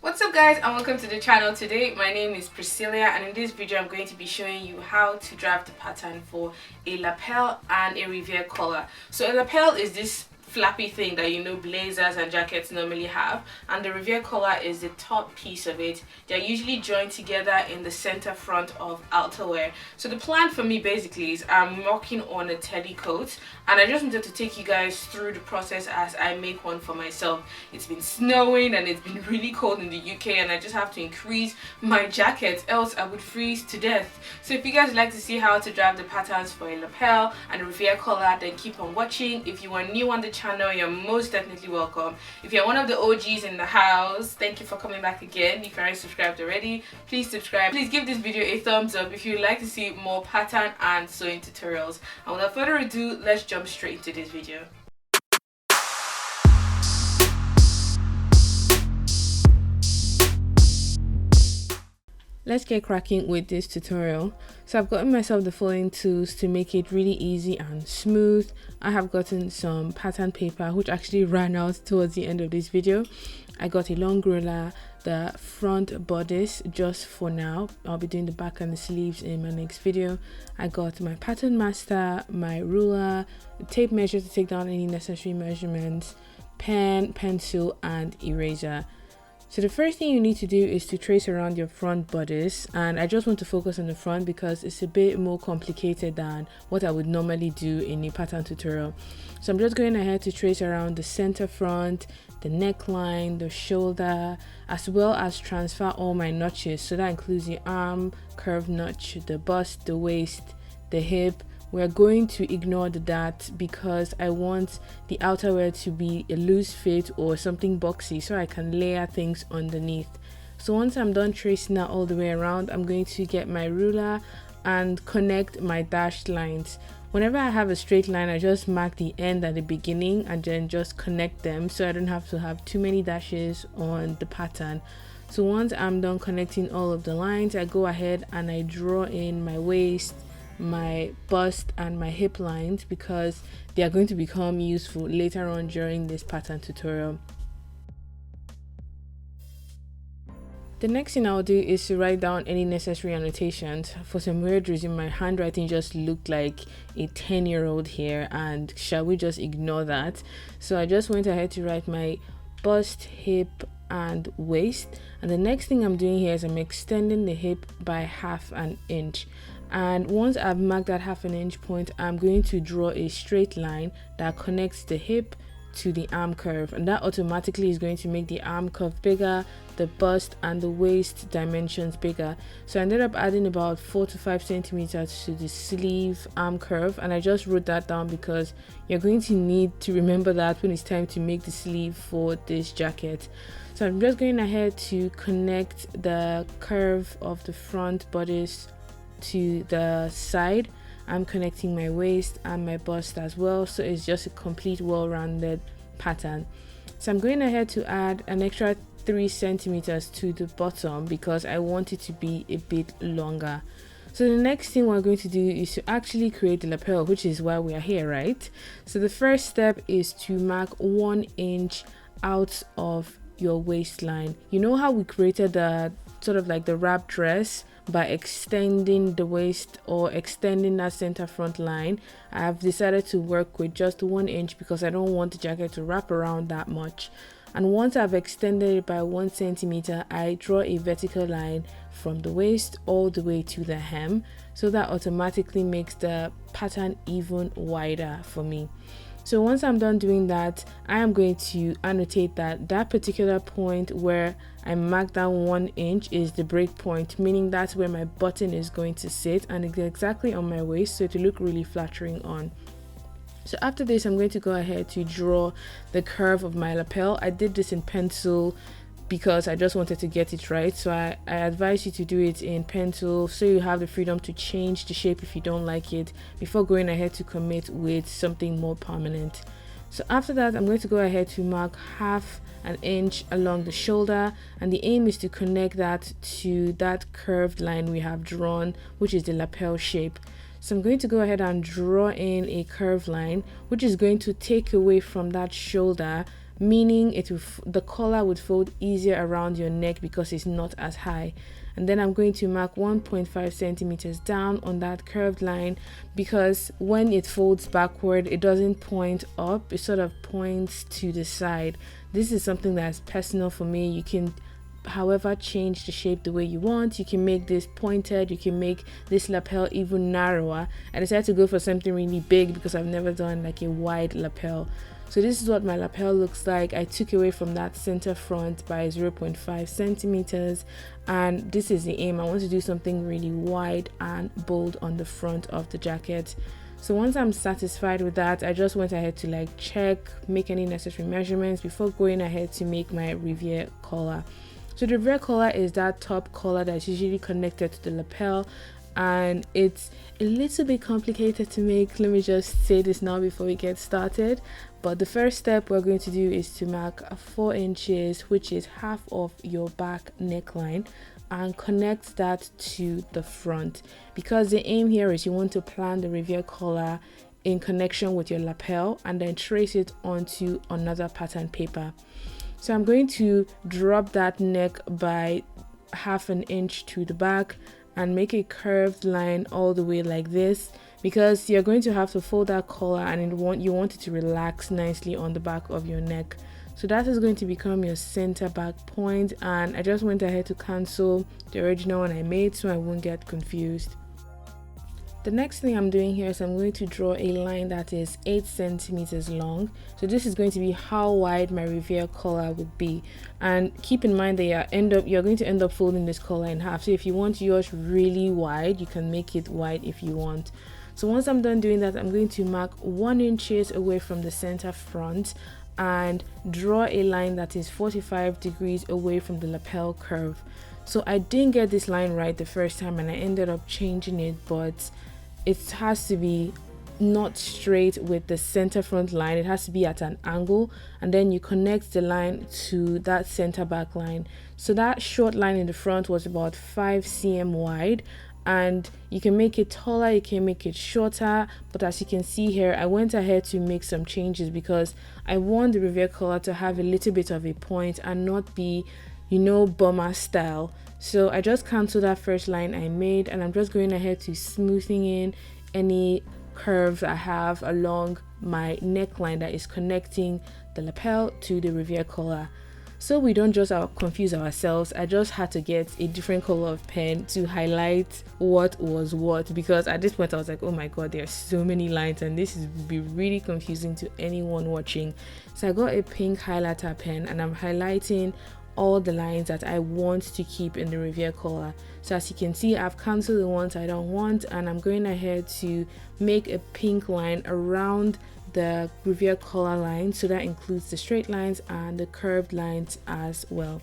What's up guys, and welcome to the channel. Today my name is Priscilla, and in this video I'm going to be showing you how to draft the pattern for a lapel and a Revere collar. So a lapel is this flappy thing that blazers and jackets normally have, and the Revere collar is the top piece of it. They're usually joined together in the center front of outerwear. So the plan for me basically is I'm working on a teddy coat, and I just wanted to take you guys through the process as I make one for myself. It's been snowing and it's been really cold in the UK, and I just have to increase my jacket, else I would freeze to death. So if you guys would like to see how to draft the patterns for a lapel and a Revere collar, then keep on watching. If you are new on the channel, you're most definitely welcome. If you're one of the OGs in the house, thank you for coming back again. If you aren't subscribed already, please subscribe. Please give this video a thumbs up if you'd like to see more pattern and sewing tutorials. And without further ado, let's jump straight into this video. Let's get cracking with this tutorial. So I've gotten myself the following tools to make it really easy and smooth. I have gotten some pattern paper, which actually ran out towards the end of this video. I got a long ruler, the front bodice just for now. I'll be doing the back and the sleeves in my next video. I got my pattern master, my ruler, the tape measure to take down any necessary measurements, pen, pencil, and eraser. So the first thing you need to do is to trace around your front bodice, and I just want to focus on the front because it's a bit more complicated than what I would normally do in a pattern tutorial. So I'm just going ahead to trace around the center front, the neckline, the shoulder, as well as transfer all my notches. So that includes the arm curve notch, the bust, the waist, the hip. We're going to ignore the dart because I want the outerwear to be a loose fit or something boxy so I can layer things underneath. So once I'm done tracing that all the way around, I'm going to get my ruler and connect my dashed lines. Whenever I have a straight line, I just mark the end at the beginning and then just connect them so I don't have to have too many dashes on the pattern. So once I'm done connecting all of the lines, I go ahead and I draw in my waist, my bust, and my hip lines because they are going to become useful later on during this pattern tutorial. The next thing I'll do is to write down any necessary annotations. For some weird reason, my handwriting just looked like a 10-year-old here, and shall we just ignore that? So I just went ahead to write my bust, hip, and waist, and the next thing I'm doing here is I'm extending the hip by 1/2 inch. And once I've marked that 1/2 inch point, I'm going to draw a straight line that connects the hip to the arm curve, and that automatically is going to make the arm curve bigger, the bust and the waist dimensions bigger. So I ended up adding about 4 to 5 centimeters to the sleeve arm curve, and I just wrote that down because you're going to need to remember that when it's time to make the sleeve for this jacket. So I'm just going ahead to connect the curve of the front bodice to the side. I'm connecting my waist and my bust as well, so it's just a complete well-rounded pattern. So I'm going ahead to add an extra 3 centimeters to the bottom because I want it to be a bit longer. So the next thing we're going to do is to actually create the lapel, which is why we are here, right? So the first step is to mark 1 inch out of your waistline. You know how we created the sort of like the wrap dress by extending the waist or extending that center front line? I've decided to work with just 1 inch because I don't want the jacket to wrap around that much. And once I've extended it by 1 centimeter, I draw a vertical line from the waist all the way to the hem, so that automatically makes the pattern even wider for me. So once I'm done doing that, I am going to annotate that that particular point where I marked down 1 inch is the break point, meaning that's where my button is going to sit, and it's exactly on my waist, so it will look really flattering on. So after this, I'm going to go ahead to draw the curve of my lapel. I did this in pencil because I just wanted to get it right, so I advise you to do it in pencil so you have the freedom to change the shape if you don't like it before going ahead to commit with something more permanent. So after that, I'm going to go ahead to mark 1/2 inch along the shoulder, and the aim is to connect that to that curved line we have drawn, which is the lapel shape. So I'm going to go ahead and draw in a curved line which is going to take away from that shoulder meaning the collar would fold easier around your neck because it's not as high. And then I'm going to mark 1.5 centimeters down on that curved line, because when it folds backward, it doesn't point up, it sort of points to the side. This is something that's personal for me. You can, however, change the shape the way you want. You can make this pointed, you can make this lapel even narrower. I decided to go for something really big because I've never done like a wide lapel. So this is what my lapel looks like. I took away from that center front by 0.5 centimeters, and this is the aim. I want to do something really wide and bold on the front of the jacket. So once I'm satisfied with that, I just went ahead to like check, make any necessary measurements before going ahead to make my Revere collar. So the Revere collar is that top collar that's usually connected to the lapel, and it's a little bit complicated to make. Let me just say this now before we get started. But the first step we're going to do is to mark 4 inches, which is half of your back neckline, and connect that to the front, because the aim here is you want to plan the Revere collar in connection with your lapel and then trace it onto another pattern paper. So I'm going to drop that neck by 1/2 inch to the back and make a curved line all the way like this, because you're going to have to fold that collar and you want it to relax nicely on the back of your neck. So that is going to become your center back point, and I just went ahead to cancel the original one I made so I won't get confused. The next thing I'm doing here is I'm going to draw a line that is 8 centimeters long. So this is going to be how wide my Revere collar would be. And keep in mind that you're going to end up folding this collar in half. So if you want yours really wide, you can make it wide if you want. So once I'm done doing that, I'm going to mark 1 inch away from the center front and draw a line that is 45 degrees away from the lapel curve. So I didn't get this line right the first time and I ended up changing it, but it has to be not straight with the center front line. It has to be at an angle, and then you connect the line to that center back line. So that short line in the front was about 5 cm wide, and you can make it taller, you can make it shorter, but as you can see here, I went ahead to make some changes because I want the Revere collar to have a little bit of a point and not be, you know, bomber style. So I just canceled that first line I made, and I'm just going ahead to smoothing in any curves I have along my neckline that is connecting the lapel to the Revere collar. So we don't just confuse ourselves, I just had to get a different color of pen to highlight what was what, because at this point I was like, oh my god, there are so many lines and this would be really confusing to anyone watching. So I got a pink highlighter pen and I'm highlighting all the lines that I want to keep in the Revere collar. So as you can see, I've cancelled the ones I don't want, and I'm going ahead to make a pink line around the Revere collar line, so that includes the straight lines and the curved lines as well.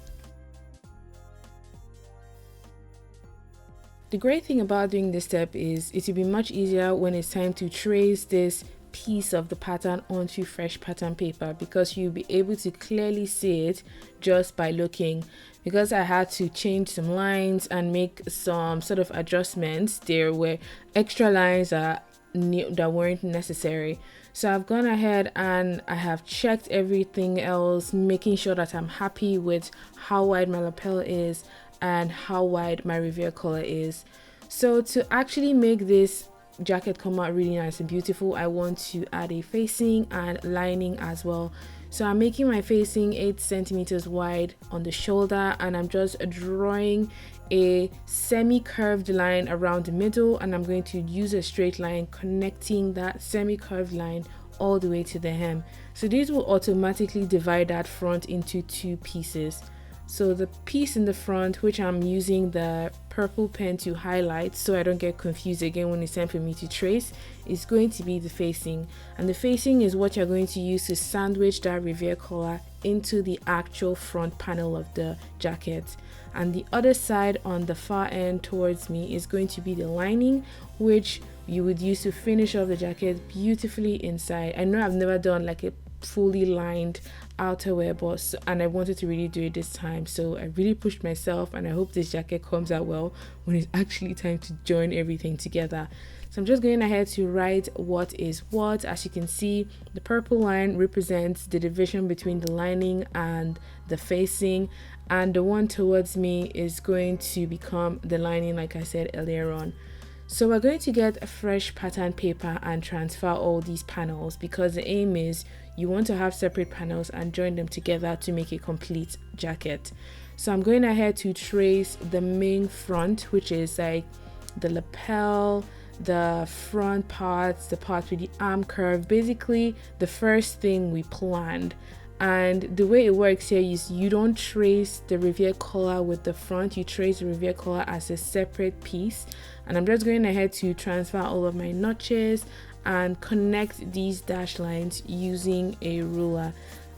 The great thing about doing this step is it will be much easier when it's time to trace this piece of the pattern onto fresh pattern paper, because you'll be able to clearly see it just by looking. Because I had to change some lines and make some sort of adjustments, there were extra lines that weren't necessary. So I've gone ahead and I have checked everything else, making sure that I'm happy with how wide my lapel is and how wide my Revere collar is. So to actually make this jacket come out really nice and beautiful, I want to add a facing and lining as well. So I'm making my facing 8 centimeters wide on the shoulder, and I'm just drawing a semi-curved line around the middle, and I'm going to use a straight line connecting that semi-curved line all the way to the hem. So these will automatically divide that front into 2 pieces. So the piece in the front, which I'm using the purple pen to highlight so I don't get confused again when it's time for me to trace, is going to be the facing. And the facing is what you're going to use to sandwich that Revere collar into the actual front panel of the jacket. And the other side on the far end towards me is going to be the lining, which you would use to finish off the jacket beautifully inside. I know I've never done like a fully lined outerwear, but and I wanted to really do it this time, so I really pushed myself, and I hope this jacket comes out well when it's actually time to join everything together. So I'm just going ahead to write what is what. As you can see, the purple line represents the division between the lining and the facing, and the one towards me is going to become the lining, like I said earlier on. So we're going to get a fresh pattern paper and transfer all these panels, because the aim is you want to have separate panels and join them together to make a complete jacket. So I'm going ahead to trace the main front, which is like the lapel, the front parts, the part with the arm curve, basically the first thing we planned. And the way it works here is you don't trace the Revere collar with the front, you trace the Revere collar as a separate piece. And I'm just going ahead to transfer all of my notches and connect these dash lines using a ruler.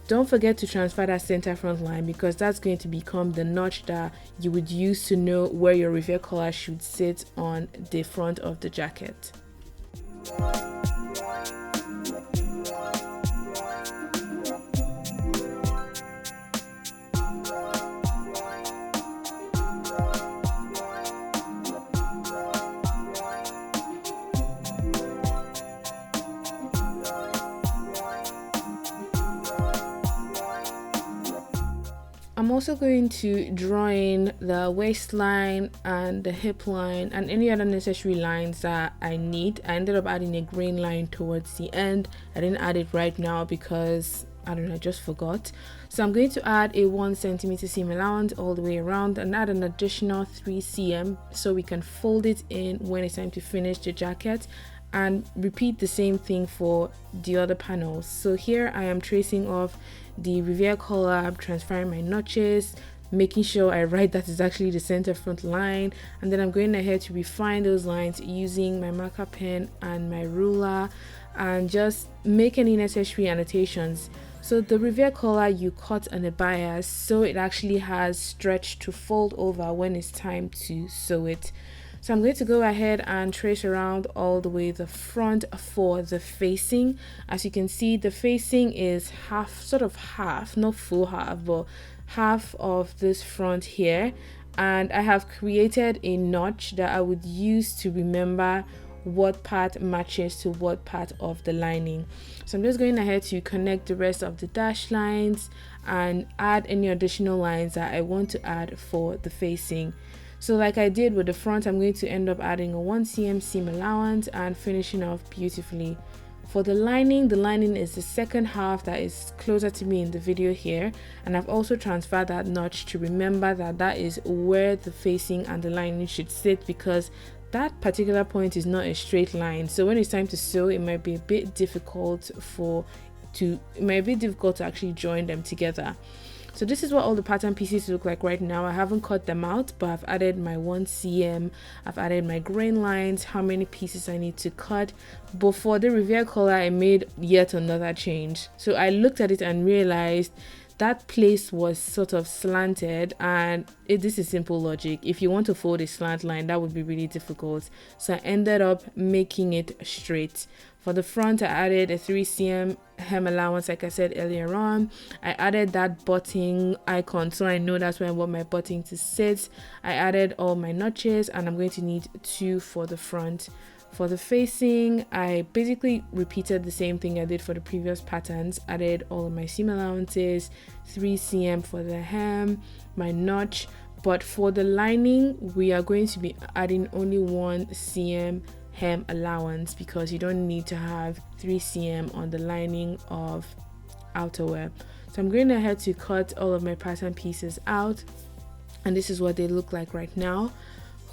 Don't forget to transfer that center front line, because that's going to become the notch that you would use to know where your Revere collar should sit on the front of the jacket. I'm also going to draw in the waistline and the hip line and any other necessary lines that I need. I ended up adding a green line towards the end. I didn't add it right now because I don't know, I just forgot. So I'm going to add a 1 centimeter seam allowance all the way around and add an additional 3 cm so we can fold it in when it's time to finish the jacket, and repeat the same thing for the other panels. So here I am tracing off the Revere collar, transferring my notches, making sure I write that is actually the center front line, and then I'm going ahead to refine those lines using my marker pen and my ruler and just make any necessary annotations. So the Revere collar you cut on the bias so it actually has stretch to fold over when it's time to sew it. So I'm going to go ahead and trace around all the way the front for the facing. As you can see, the facing is half, sort of half, not full half, but half of this front here. And I have created a notch that I would use to remember what part matches to what part of the lining. So I'm just going ahead to connect the rest of the dash lines and add any additional lines that I want to add for the facing. So like I did with the front, I'm going to end up adding a 1 cm seam allowance and finishing off beautifully. For the lining is the second half that is closer to me in the video here, and I've also transferred that notch to remember that that is where the facing and the lining should sit, because that particular point is not a straight line. So when it's time to sew, it might be a bit difficult to actually join them together. So this is what all the pattern pieces look like right now. I haven't cut them out, but I've added my 1 cm, I've added my grain lines, how many pieces I need to cut. But for the Revere collar, I made yet another change. So I looked at it and realized that place was sort of slanted, and this is simple logic. If you want to fold a slant line, that would be really difficult. So I ended up making it straight. For the front, I added a 3 cm hem allowance, like I said earlier on. I added that button icon, so I know that's where I want my button to sit. I added all my notches, and I'm going to need 2 for the front. For the facing, I basically repeated the same thing I did for the previous patterns. Added all of my seam allowances, 3 cm for the hem, my notch. But for the lining, we are going to be adding only 1 cm hem allowance, because you don't need to have 3 cm on the lining of outerwear. So I'm going ahead to cut all of my pattern pieces out, and this is what they look like right now.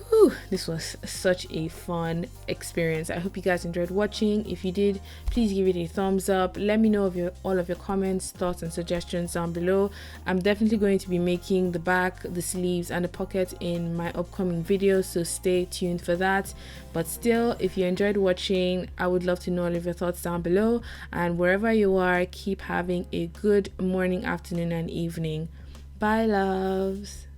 Whew, this was such a fun experience. I hope you guys enjoyed watching. If you did, please give it a thumbs up. Let me know of all of your comments, thoughts, and suggestions down below. I'm definitely going to be making the back, the sleeves, and the pocket in my upcoming videos, so stay tuned for that. But still, if you enjoyed watching, I would love to know all of your thoughts down below. And wherever you are, keep having a good morning, afternoon, and evening. Bye, loves.